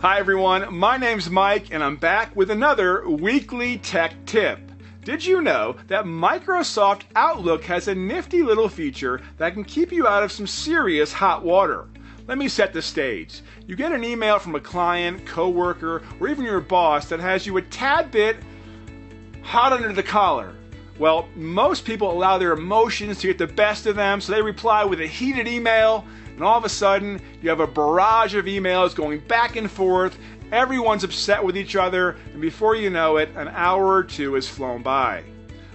Hi everyone, my name's Mike and I'm back with another weekly tech tip. Did you know that Microsoft Outlook has a nifty little feature that can keep you out of some serious hot water? Let me set the stage. You get an email from a client, coworker, or even your boss that has you a tad bit hot under the collar. Well, most people allow their emotions to get the best of them, so they reply with a heated email, and all of a sudden, you have a barrage of emails going back and forth, everyone's upset with each other, and before you know it, an hour or two has flown by.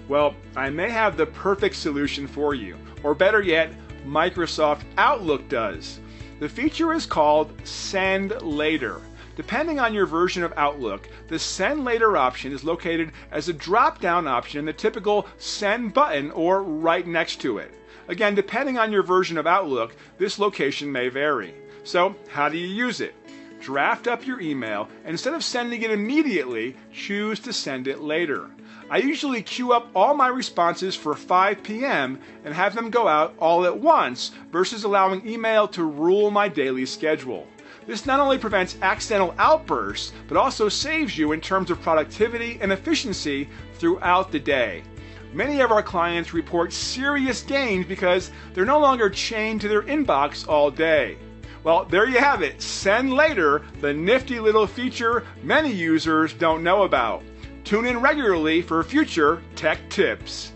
Well, I may have the perfect solution for you, or better yet, Microsoft Outlook does. The feature is called Send Later. Depending on your version of Outlook, the Send Later option is located as a drop-down option in the typical Send button or right next to it. Again, depending on your version of Outlook, this location may vary. So, how do you use it? Draft up your email, and instead of sending it immediately, choose to send it later. I usually queue up all my responses for 5 p.m. and have them go out all at once versus allowing email to rule my daily schedule. This not only prevents accidental outbursts, but also saves you in terms of productivity and efficiency throughout the day. Many of our clients report serious gains because they're no longer chained to their inbox all day. Well, there you have it. Send Later, the nifty little feature many users don't know about. Tune in regularly for future tech tips.